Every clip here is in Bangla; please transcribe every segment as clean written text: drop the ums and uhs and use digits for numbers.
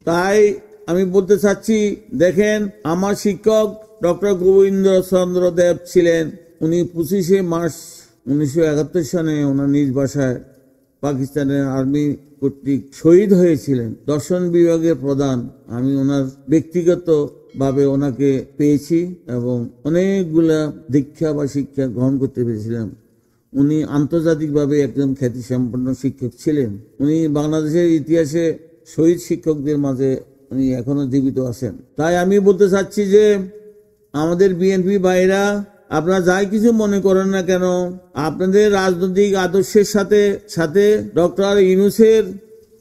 তাই আমি বলতে চাচ্ছি, দেখেন, আমার শিক্ষক ডক্টর গোবিন্দচন্দ্র দেব ছিলেন। উনি 25শে মার্চ 1971 সালে ওনার নিজ বাসায় পাকিস্তানের আর্মি কর্তৃক শহীদ হয়েছিলেন। দর্শন বিভাগের প্রধান। আমি ওনার ব্যক্তিগতভাবে ওনাকে পেয়েছি এবং অনেকগুলা দীক্ষা বা শিক্ষা গ্রহণ করতে পেরেছিলাম। উনি আন্তর্জাতিকভাবে একজন খ্যাতিসম্পন্ন শিক্ষক ছিলেন। উনি বাংলাদেশের ইতিহাসে শহীদ শিক্ষকদের মাঝে উনি এখনো জীবিত আছেন। তাই আমি বলতে চাচ্ছি যে আমাদের বিএনপি ভাইরা, আপনারা যাই কিছু মনে করেন না কেন, আপনাদের রাজনৈতিক আদর্শের সাথে সাথে ডক্টর ইউনূসের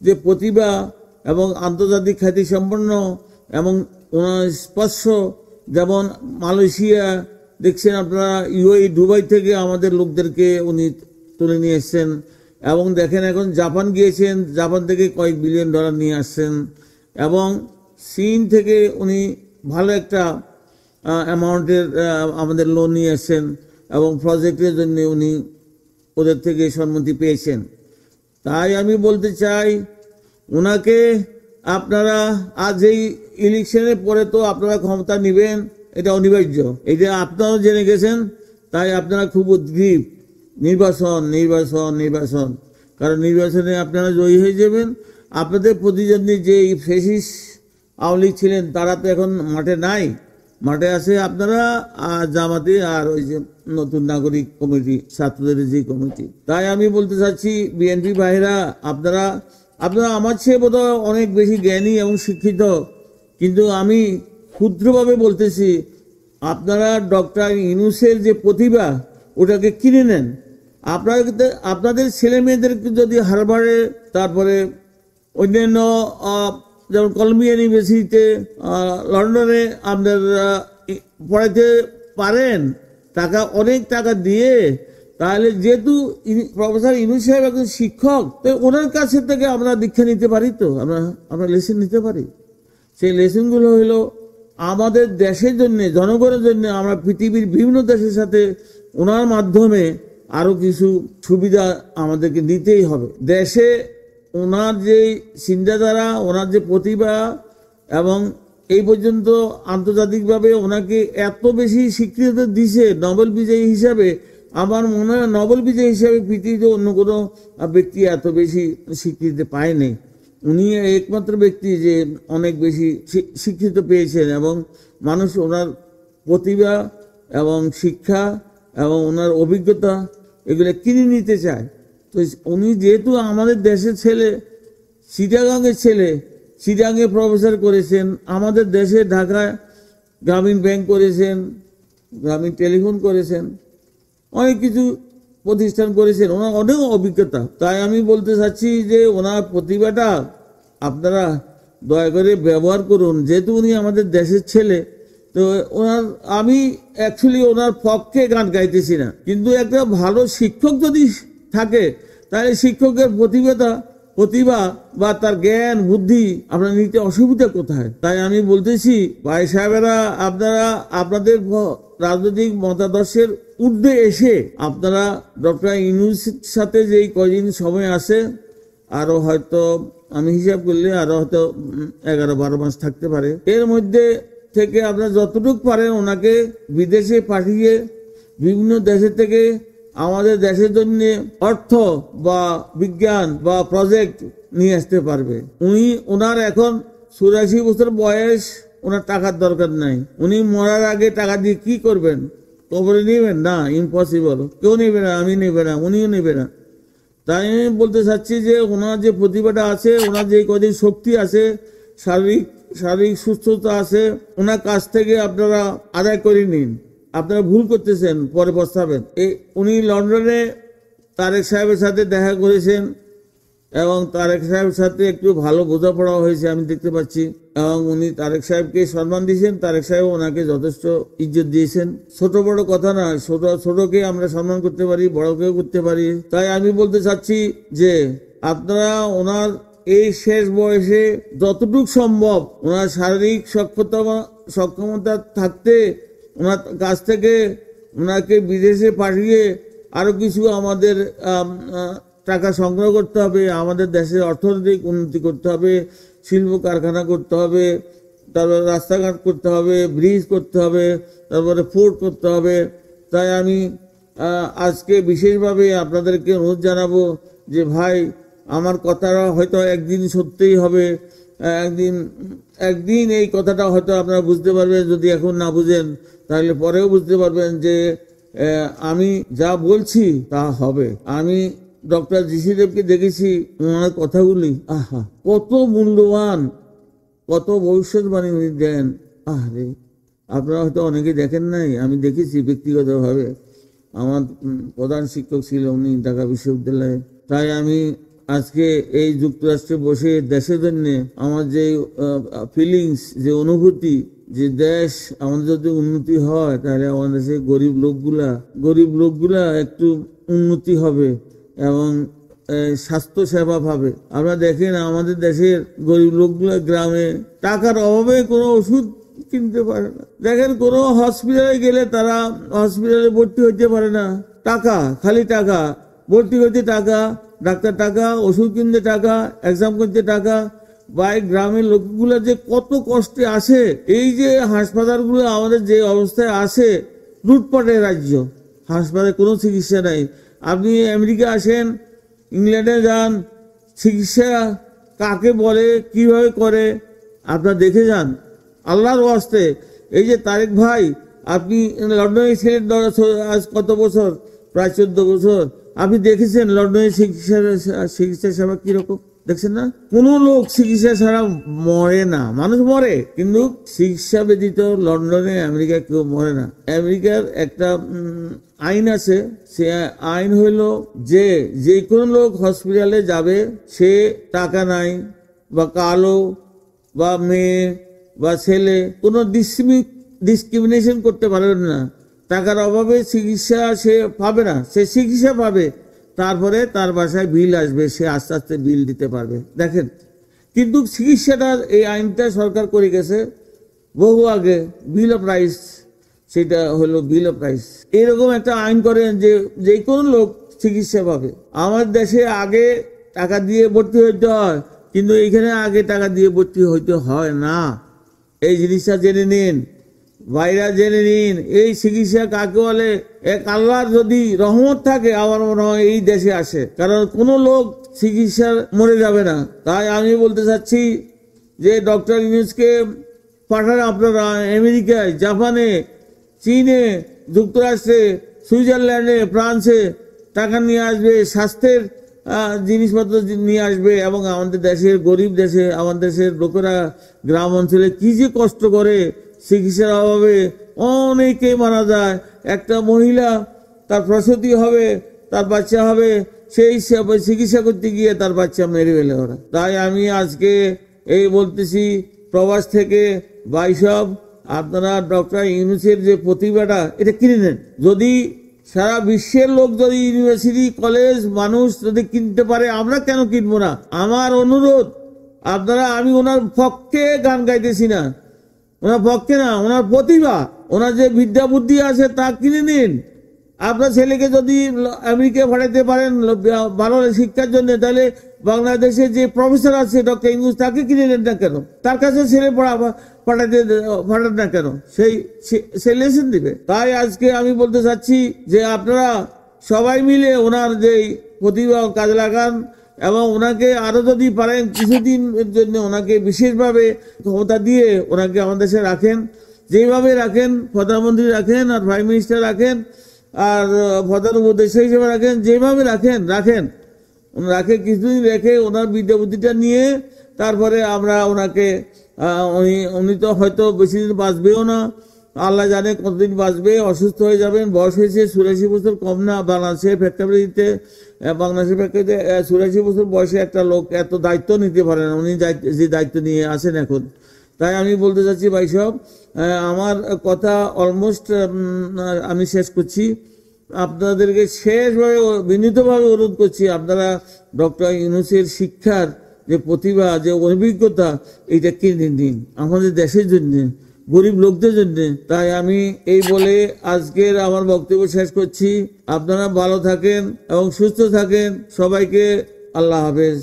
যে প্রতিভা এবং আন্তর্জাতিক খ্যাতিসম্পন্ন এবং ওনার স্পর্শ, যেমন মালয়েশিয়া দেখছেন আপনারা, ইউএই দুবাই থেকে আমাদের লোকদেরকে উনি তুলে নিয়ে এসছেন, এবং দেখেন এখন জাপান গিয়েছেন, জাপান থেকে কয়েক বিলিয়ন ডলার নিয়ে আসছেন, এবং চীন থেকে উনি ভালো একটা অ্যামাউন্টের আমাদের লোন নিয়ে আসছেন এবং প্রজেক্টের জন্য উনি ওদের থেকে সম্মতি পেয়েছেন। তাই আমি বলতে চাই, ওনাকে আপনারা আজ এই ইলেকশনের পরে তো আপনারা ক্ষমতা নেবেন, এটা অনিবার্য, এটা আপনারাও জেনে গেছেন। তাই আপনারা খুব উদ্গ্রীব, নির্বাচন নির্বাচন নির্বাচন, কারণ নির্বাচনে আপনারা জয়ী হয়ে যাবেন। আপনাদের প্রতিদ্বন্দ্বী যে ফ্যাসিস্ট আওয়ামী লীগ ছিলেন, তারা তো এখন মাঠে নাই, মাঠে আছে আপনারা আর জামাতে আর ওই যে নতুন নাগরিক কমিটি, ছাত্রদের যে কমিটি। তাই আমি বলতে চাচ্ছি, বিএনপি ভাইরা, আপনারা আমার চেয়ে বোধহয় অনেক বেশি জ্ঞানী এবং শিক্ষিত, কিন্তু আমি ক্ষুদ্রভাবে বলতেছি, আপনারা ডক্টর ইউনূসের যে প্রতিভা ওটাকে কিনে নেন। আপনাদের ছেলে মেয়েদেরকে যদি হার্ভার্ডে, তারপরে অন্যান্য যেমন কলম্বিয়া ইউনিভার্সিটিতে, লন্ডনে আপনার পড়াইতে পারেন অনেক টাকা দিয়ে, তাহলে যেহেতু প্রফেসর ইউনূস সাহেব একজন শিক্ষক, তো ওনার কাছে থেকে আমরা দীক্ষা নিতে পারি, তো আমরা লেসন নিতে পারি। সেই লেসনগুলো হলো আমাদের দেশের জন্য, জনগণের জন্য। আমরা পৃথিবীর বিভিন্ন দেশের সাথে ওনার মাধ্যমে আরো কিছু সুবিধা আমাদেরকে নিতেই হবে। দেশে ওনার যে চিন্তাধারা, ওনার যে প্রতিভা, এবং এই পর্যন্ত আন্তর্জাতিকভাবে ওনাকে এত বেশি স্বীকৃতি দিছে নোবেল বিজয়ী হিসাবে। আমার মনে হয় নোবেল বিজয়ী হিসাবে পৃথিবীতে অন্য কোনো ব্যক্তি এত বেশি স্বীকৃতি পায়নি। উনি একমাত্র ব্যক্তি যে অনেক বেশি স্বীকৃত পেয়েছেন, এবং মানুষ ওনার প্রতিভা এবং শিক্ষা এবং ওনার অভিজ্ঞতা এগুলো কিনে নিতে চায়। তো উনি যেহেতু আমাদের দেশের ছেলে, চিটাগাংয়ের ছেলে, চিটাগাংয়ে প্রফেসর করেছেন, আমাদের দেশে ঢাকায় গ্রামীণ ব্যাংক করেছেন, গ্রামীণ টেলিফোন করেছেন, অনেক কিছু প্রতিষ্ঠান করেছেন, ওনার অনেক অভিজ্ঞতা। তাই আমি বলতে চাচ্ছি যে ওনার প্রতিভাটা আপনারা দয়া করে ব্যবহার করুন। যেহেতু উনি আমাদের দেশের ছেলে, তো আমি অ্যাকচুয়ালি ওনার পক্ষে গান গাইতেছি না, কিন্তু একটা ভালো শিক্ষক যদি থাকে, তাহলে শিক্ষকের প্রতিভা বা তার জ্ঞান বুদ্ধি আপনার নিতে অসুবিধা কোথায়? তাই আমি বলতেছি, ভাই সাহেবেরা, আপনারা আপনাদের রাজনৈতিক মতাদর্শের ঊর্ধ্বে এসে আপনারা ডক্টর ইউনূসের সাথে যে কয়দিন সময় আছে, আরো হয়তো আমি হিসাব করলে আরো হয়তো 11-12 মাস থাকতে পারে, এর মধ্যে থেকে আপনারা যতটুকু পারেন ওনাকে বিদেশে পাঠিয়ে বিভিন্ন দেশের থেকে আমাদের দেশের জন্য অর্থ বা বিজ্ঞান বা প্রজেক্ট নিয়ে আসতে পারবে। ওনার এখন 84 বছর বয়স, ওনার টাকার দরকার নাই। উনি মরার আগে টাকা দিয়ে কি করবেন? কবরে নেবেন না? ইম্পসিবল, কেউ নেবে না, আমি নেবে না, উনিও নেবে না। তাই আমি বলতে চাচ্ছি যে ওনার যে প্রতিভাটা আছে, ওনার যে কদিন শক্তি আছে, শারীরিক সুস্থতা আছে, ওনার কাছ থেকে আপনারা আদায় করে নিন। আপনারা ভুল করতেছেন, পরে পস্তাবেন। উনি লন্ডনে তারেক সাহেবের সাথে দেখা করেছেন এবং তারেক সাহেবের সাথে একটু ভালো বোঝাপড়া হয়েছে আমি দেখতে পাচ্ছি, এবং উনি তারেক সাহেবকে সম্মান দিয়েছেন, তারেক সাহেব ওনাকে যথেষ্ট ইজ্জত দিয়েছেন। ছোট বড় কথা না, ছোটকে আমরা সম্মান করতে পারি, বড়কেও করতে পারি। তাই আমি বলতে চাচ্ছি যে আপনারা ওনার এই শেষ বয়সে যতটুকু সম্ভব ওনার শারীরিক সক্ষমতা থাকতে ওনার কাছ থেকে ওনাকে বিদেশে পাঠিয়ে আরো কিছু আমাদের টাকা সংগ্রহ করতে হবে, আমাদের দেশের অর্থনৈতিক উন্নতি করতে হবে, শিল্প কারখানা করতে হবে, তারপরে রাস্তাঘাট করতে হবে, ব্রিজ করতে হবে, তারপরে পোর্ট করতে হবে। তাই আমি আজকে বিশেষভাবে আপনাদেরকে অনুরোধ জানাবো যে ভাই, আমার কথাটা হয়তো একদিন সত্যিই হবে, একদিন এই কথাটা হয়তো আপনারা বুঝতে পারবেন। যদি এখন না বুঝেন তাহলে পরেও বুঝতে পারবেন যে আমি যা বলছি তা হবে। আমি ডক্টর জি.সি. দেবকে দেখেছি, ওনার কথাগুলি আহা কত মূল্যবান, কত ভবিষ্যৎবাণী উনি দেন। আরে আপনারা হয়তো অনেকে দেখেন নাই, আমি দেখেছি ব্যক্তিগতভাবে। আমার প্রধান শিক্ষক ছিল উনি ঢাকা বিশ্ববিদ্যালয়ে। তাই আমি আজকে এই যুক্তরাষ্ট্রে বসে দেশের জন্য আমার যে ফিলিংস, যে অনুভূতি, যে দেশ আমাদের যদি উন্নতি হয় তাহলে আমাদের দেশের গরিব লোকগুলা একটু উন্নতি হবে এবং স্বাস্থ্য সেবা পাবে। আপনারা দেখেন আমাদের দেশের গরিব লোকগুলা গ্রামে টাকার অভাবে কোনো ওষুধ কিনতে পারে না। দেখেন কোনো হসপিটালে গেলে তারা হসপিটালে ভর্তি হইতে পারে না, টাকা, খালি টাকা, ভর্তি হইতে টাকা, ডাক্তার টাকা, ওষুধ কিনতে টাকা, এক্সাম করতে টাকা। ভাই গ্রামের লোকগুলো যে কত কষ্টে আসে, এই যে হাসপাতালগুলো আমাদের যে অবস্থায় আসে, লুটপাটের রাজ্য, হাসপাতালে কোনো চিকিৎসা নাই। আপনি আমেরিকা আসেন, ইংল্যান্ডে যান, চিকিৎসা কাকে বলে, কিভাবে করে আপনারা দেখে যান। আল্লাহর ওয়াস্তে এই যে তারেক ভাই, আপনি লন্ডনে ছিলেন আজ কত বছর, প্রায় 14 বছর। আপনি দেখেছেন লন্ডনের চিকিৎসা সেবা কিরকম, দেখছেন না? কোনো লোক চিকিৎসা ছাড়া মরে না, মানুষ মরে কিন্তু চিকিৎসা ব্যতীত লন্ডনে আমেরিকায় কেউ মরে না। আমেরিকার একটা আইন আছে, সে আইন হইল যে কোনো লোক হসপিটালে যাবে, সে টাকা নাই বা কালো বা মেয়ে বা ছেলে, কোনো ডিসক্রিমিনেশন করতে পারবেন না। টাকার অভাবে চিকিৎসা সে পাবে না, সে চিকিৎসা পাবে, তারপরে তার বাসায় বিল আসবে, সে আস্তে আস্তে বিল দিতে পারবে। দেখেন, কিন্তু চিকিৎসাটার এই আইনটা সরকার করে গেছে বহু আগে, বিল অফ রাইটস, সেটা হলো বিল অফ রাইটস। এরকম একটা আইন করেন যে কোনো লোক চিকিৎসা পাবে। আমার দেশে আগে টাকা দিয়ে ভর্তি হইতে হয়, কিন্তু এখানে আগে টাকা দিয়ে ভর্তি হইতে হয় না। এই জিনিসটা জেনে নিন, ভাইরা জেনে নিন, এই চিকিৎসা কাকে বলে। এক আল্লাহর যদি রহমত থাকে আমার মনে হয় এই দেশে আসে, কারণ কোনো লোক চিকিৎসা মরে যাবে না। তাই আমি বলতে চাচ্ছি যে ডক্টর ইউনূসকে পাঠান আপনারা আমেরিকায়, জাপানে, চীনে, যুক্তরাষ্ট্রে, সুইজারল্যান্ডে, ফ্রান্সে টাকা নিয়ে আসবে, স্বাস্থ্যের জিনিসপত্র নিয়ে আসবে। এবং আমাদের দেশের গরিব দেশে, আমাদের দেশের লোকেরা গ্রাম অঞ্চলে কি যে কষ্ট করে, চিকিৎসার অভাবে অনেকে মারা যায়। একটা মহিলা তার প্রসূতি হবে, তার বাচ্চা হবে, সেই চিকিৎসা করতে গিয়ে তার বাচ্চা মেরে ফেলে ওরা। তাই আমি আজকে এই বলতেছি, প্রবাস থেকে ভাইসব, আপনারা ডক্টর ইউনূসের যে প্রতিভাটা, এটা কিনে নেন। যদি সারা বিশ্বের লোক যদি ইউনিভার্সিটি, কলেজ, মানুষ যদি কিনতে পারে, আমরা কেন কিনবো না? আমার অনুরোধ আপনারা, আমি ওনার পক্ষে গান গাইতেছি না, ওনার পক্ষে না, ওনার প্রতিভা, ওনার যে বিদ্যা বুদ্ধি আছে তা কিনে নিন। আপনার ছেলেকে যদি আমেরিকা পাঠাতে পারেন ভালো শিক্ষার জন্য, তাহলে বাংলাদেশে যে প্রফেসর আছে ডক্টর ইউনূস, তাকে কিনে নেন না কেন? তার কাছে ছেলে পাঠান না কেন? সে লেসন দিবে। তাই আজকে আমি বলতে চাচ্ছি যে আপনারা সবাই মিলে ওনার যে প্রতিভা কাজে লাগান, এবং ওনাকে আরো যদি পারেন কিছুদিনের জন্য ওনাকে বিশেষভাবে ক্ষমতা দিয়ে ওনাকে আমাদের দেশে রাখেন, যেভাবে রাখেন, প্রধানমন্ত্রী রাখেন আর প্রাইম মিনিস্টার রাখেন আর প্রধান উপদেষ্টা হিসেবে রাখেন, যেভাবে রাখেন কিছুদিন রেখে ওনার বিদ্যা বুদ্ধিটা নিয়ে তারপরে আমরা ওনাকে, উনি তো হয়তো বেশি দিন বাঁচবেও না, আল্লাহ জানে কতদিন বাঁচবে, অসুস্থ হয়ে যাবেন, বয়স হয়েছে 84 বছর, কম না। বাংলাদেশের প্রেক্ষাপটে 84 বছর বয়সে একটা লোক এত দায়িত্ব নিতে পারে না, উনি যে দায়িত্ব নিয়ে আসেন এখন। তাই আমি বলতে চাচ্ছি ভাই সব, আমার কথা অলমোস্ট আমি শেষ করছি। আপনাদেরকে শেষভাবে বিনীতভাবে অনুরোধ করছি, আপনারা ডক্টর ইউনূসের শিক্ষার যে প্রতিভা, যে অভিজ্ঞতা, এইটা কিনে নিন আমাদের দেশের জন্য। গরিব লোকদের জন্য। তাই আমি এই বলে আজকের আমার বক্তব্য শেষ করছি। আপনারা ভালো থাকেন এবং সুস্থ থাকেন। সবাইকে আল্লাহ হাফেজ।